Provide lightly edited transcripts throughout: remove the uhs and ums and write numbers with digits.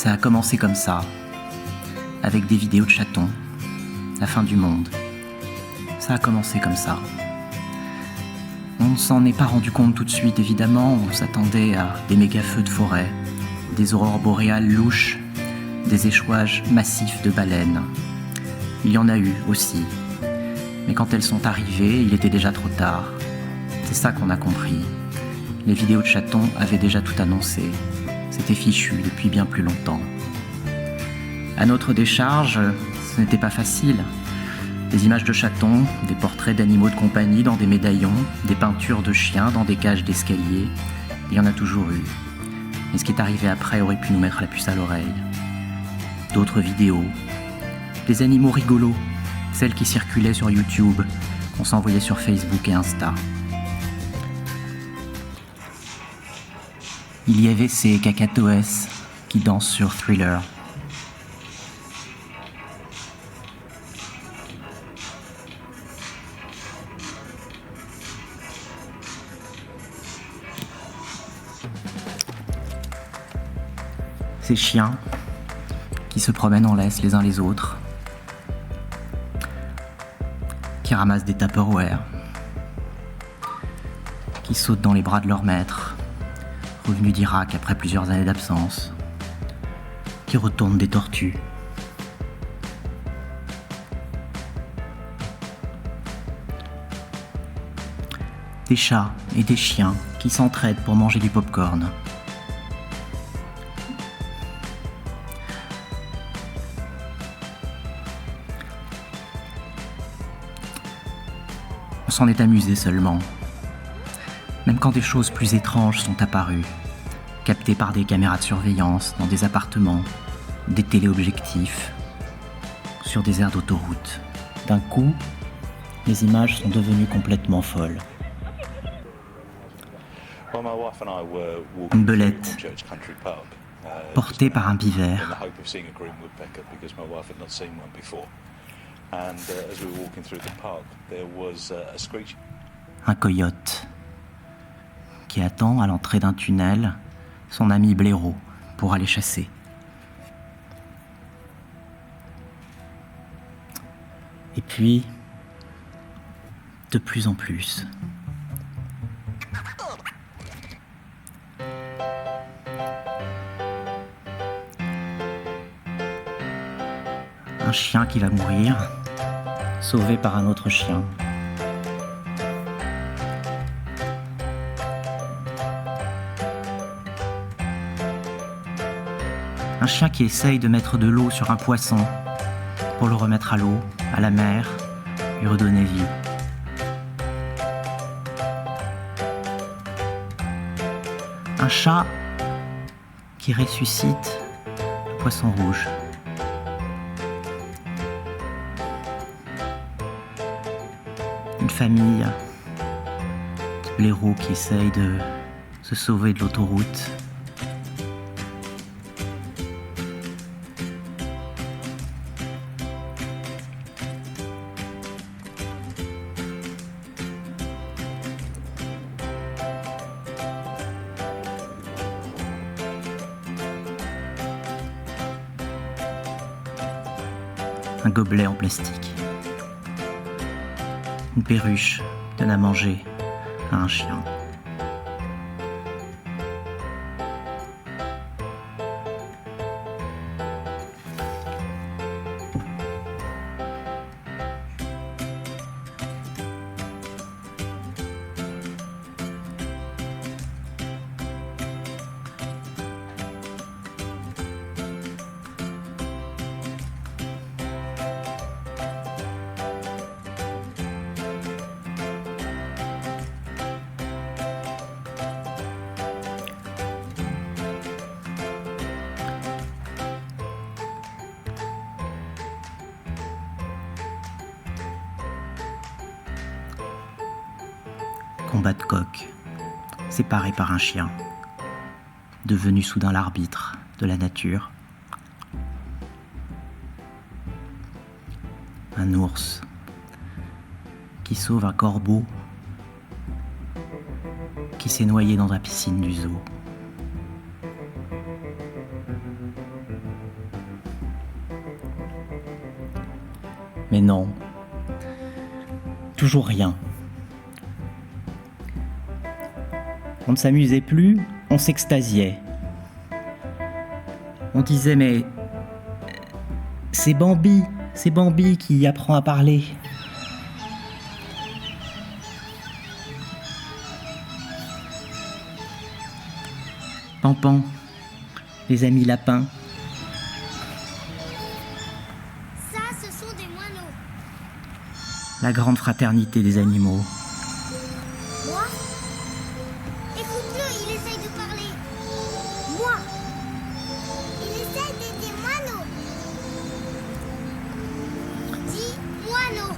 Ça a commencé comme ça, avec des vidéos de chatons, la fin du monde. Ça a commencé comme ça. On ne s'en est pas rendu compte tout de suite, évidemment. On s'attendait à des méga-feux de forêt, des aurores boréales louches, des échouages massifs de baleines. Il y en a eu aussi. Mais quand elles sont arrivées, il était déjà trop tard. C'est ça qu'on a compris. Les vidéos de chatons avaient déjà tout annoncé. C'était fichu depuis bien plus longtemps. À notre décharge, ce n'était pas facile. Des images de chatons, des portraits d'animaux de compagnie dans des médaillons, des peintures de chiens dans des cages d'escalier. Il y en a toujours eu. Mais ce qui est arrivé après aurait pu nous mettre la puce à l'oreille. D'autres vidéos, des animaux rigolos, celles qui circulaient sur YouTube, qu'on s'envoyait sur Facebook et Insta. Il y avait ces cacatoès qui dansent sur Thriller. Ces chiens qui se promènent en laisse les uns les autres, qui ramassent des Tupperware, qui sautent dans les bras de leur maître, revenus d'Irak après plusieurs années d'absence, qui retournent des tortues. Des chats et des chiens qui s'entraident pour manger du popcorn. On s'en est amusé seulement. Même quand des choses plus étranges sont apparues, captées par des caméras de surveillance dans des appartements, des téléobjectifs, sur des aires d'autoroute. D'un coup, les images sont devenues complètement folles. Une belette, portée par un pivert. Un coyote qui attend à l'entrée d'un tunnel son ami blaireau pour aller chasser. Et puis, de plus en plus. Un chien qui va mourir, sauvé par un autre chien. Un chien qui essaye de mettre de l'eau sur un poisson pour le remettre à l'eau, à la mer, lui redonner vie. Un chat qui ressuscite le poisson rouge. Une famille de blaireaux qui essaye de se sauver de l'autoroute. Un gobelet en plastique. Une perruche donne à manger à un chien. Combat de coq, séparé par un chien, devenu soudain l'arbitre de la nature. Un ours qui sauve un corbeau qui s'est noyé dans la piscine du zoo. Mais non. Toujours rien. On ne s'amusait plus, on s'extasiait. On disait mais c'est Bambi qui apprend à parler. Pampan, les amis lapins. Ça, ce sont des moineaux. La grande fraternité des animaux. Moi? Écoute-le, il essaye de parler. Moi? Il essaye d'être des moineaux. Dis moineaux.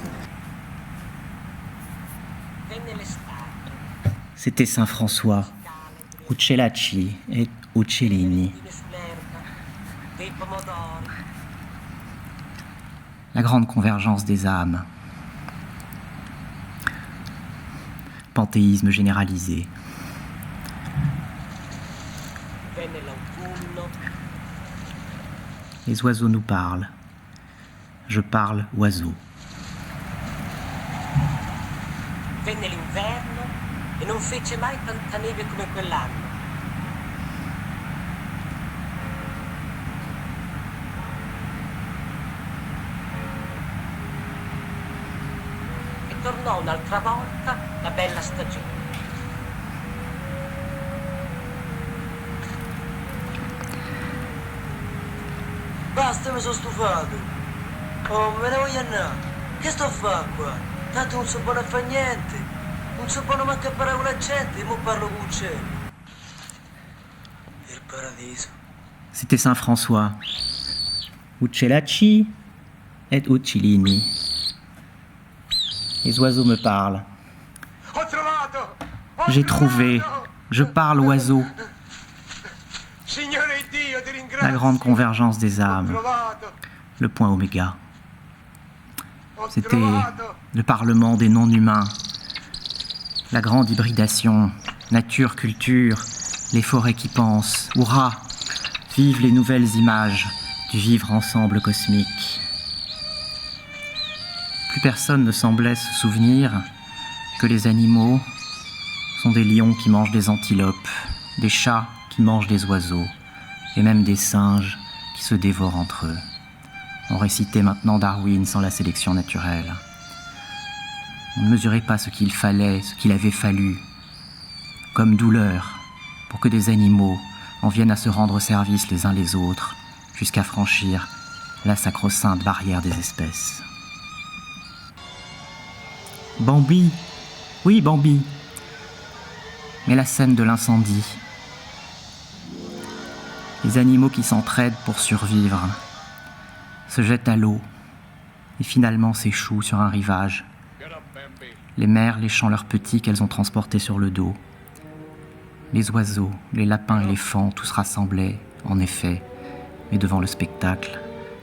C'était Saint François, Uccellacci et Uccellini. La grande convergence des âmes. Panthéisme généralisé. Les oiseaux nous parlent. Je parle oiseau. Venne l'inverno e non fece mai tanta neve come quell'anno. E tornò un'altra volta la bella stagione. Basta, mi sono stufato. Oh, me ne voglio andare. Che sto a fare qua? Tanto non so buono a fare niente. Non so buono manco a parlare con la gente. E mo parlo con uccelli. Il paradiso. C'était Saint François. Uccellacci et Uccellini. Les oiseaux me parlent. J'ai trouvé. Je parle oiseau. La grande convergence des âmes. Le point oméga. C'était le parlement des non-humains. La grande hybridation. Nature-culture. Les forêts qui pensent. Hurrah! Vive les nouvelles images du vivre ensemble cosmique. Plus personne ne semblait se souvenir que les animaux sont des lions qui mangent des antilopes, des chats qui mangent des oiseaux, et même des singes qui se dévorent entre eux. On récitait maintenant Darwin sans la sélection naturelle. On ne mesurait pas ce qu'il fallait, ce qu'il avait fallu, comme douleur, pour que des animaux en viennent à se rendre service les uns les autres, jusqu'à franchir la sacro-sainte barrière des espèces. Bambi, oui Bambi, mais la scène de l'incendie, les animaux qui s'entraident pour survivre, se jettent à l'eau et finalement s'échouent sur un rivage, les mères léchant leurs petits qu'elles ont transportés sur le dos. Les oiseaux, les lapins et les faons, tous rassemblés, en effet, mais devant le spectacle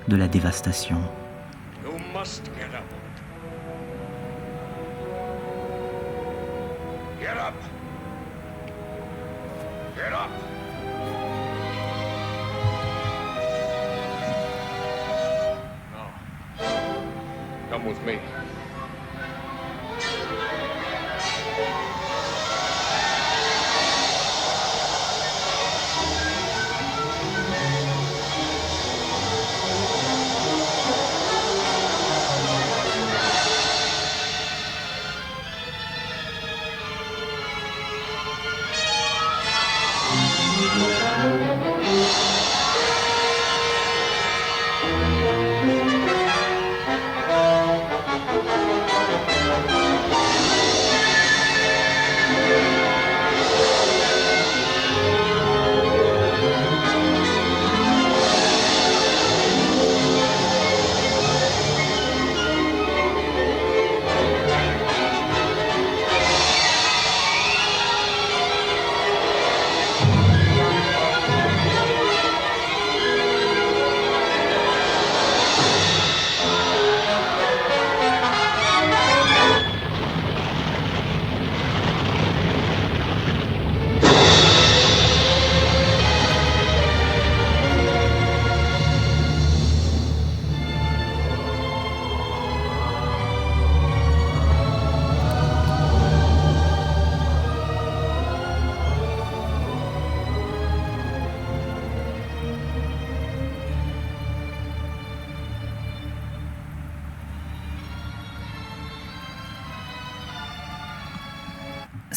de la dévastation. You must get up. Get up. Get up. No. Come with me.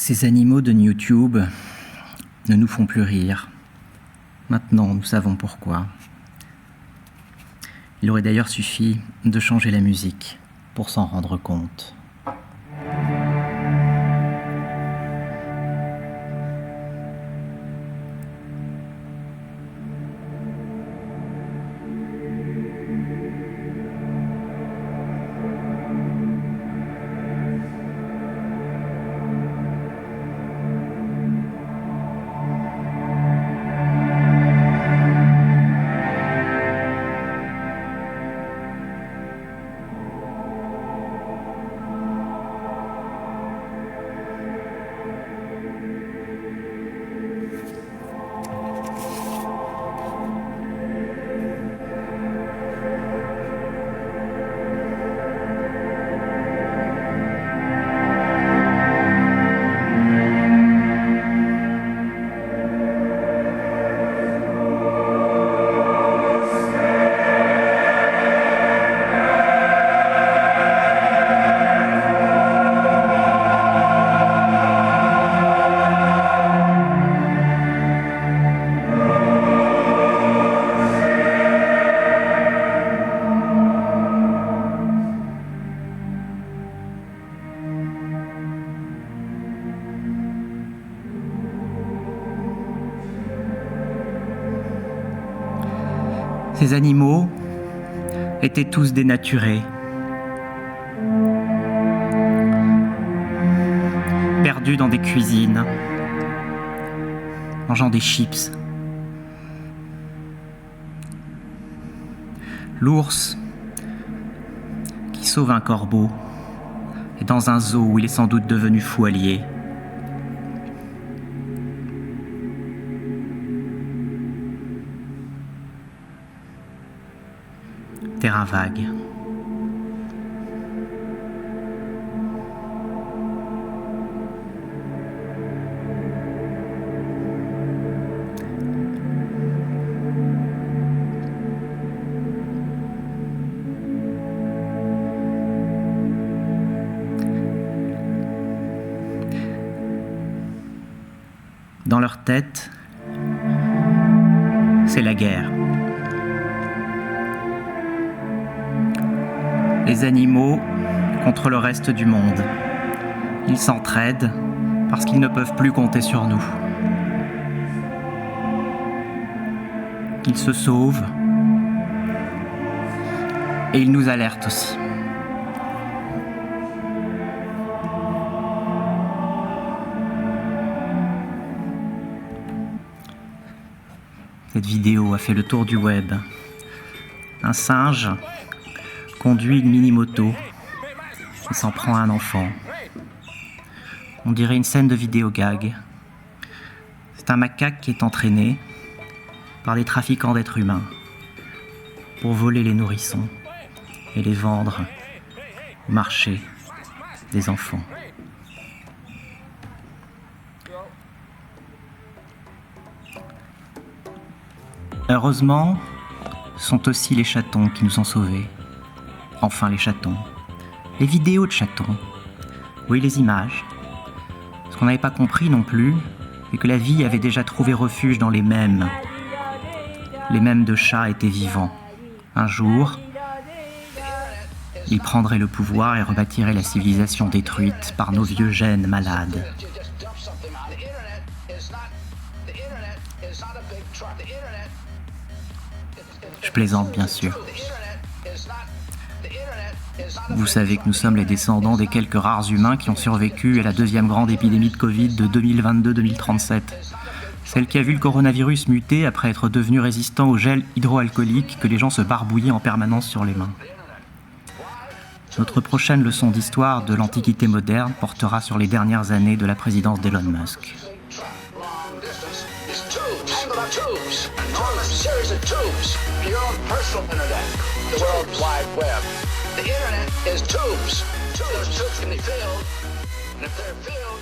Ces animaux de YouTube ne nous font plus rire. Maintenant, nous savons pourquoi. Il aurait d'ailleurs suffi de changer la musique pour s'en rendre compte. Ces animaux étaient tous dénaturés, perdus dans des cuisines, mangeant des chips. L'ours qui sauve un corbeau est dans un zoo où il est sans doute devenu fou allié. Terrain vague. Dans leur tête, c'est la guerre. Les animaux contre le reste du monde. Ils s'entraident parce qu'ils ne peuvent plus compter sur nous. Ils se sauvent et ils nous alertent aussi. Cette vidéo a fait le tour du web. Un singe conduit une mini-moto et s'en prend à un enfant. On dirait une scène de vidéo gag. C'est un macaque qui est entraîné par des trafiquants d'êtres humains pour voler les nourrissons et les vendre au marché des enfants. Heureusement, ce sont aussi les chatons qui nous ont sauvés. Enfin les chatons. Les vidéos de chatons. Oui, les images. Ce qu'on n'avait pas compris non plus, c'est que la vie avait déjà trouvé refuge dans les mèmes. Les mèmes de chats étaient vivants. Un jour, ils prendraient le pouvoir et rebâtiraient la civilisation détruite par nos vieux gènes malades. Je plaisante, bien sûr. Vous savez que nous sommes les descendants des quelques rares humains qui ont survécu à la deuxième grande épidémie de Covid de 2022-2037. Celle qui a vu le coronavirus muter après être devenu résistant au gel hydroalcoolique que les gens se barbouillaient en permanence sur les mains. Notre prochaine leçon d'histoire de l'Antiquité moderne portera sur les dernières années de la présidence d'Elon Musk. The internet is tubes. There's tubes in the field, and if they're filled,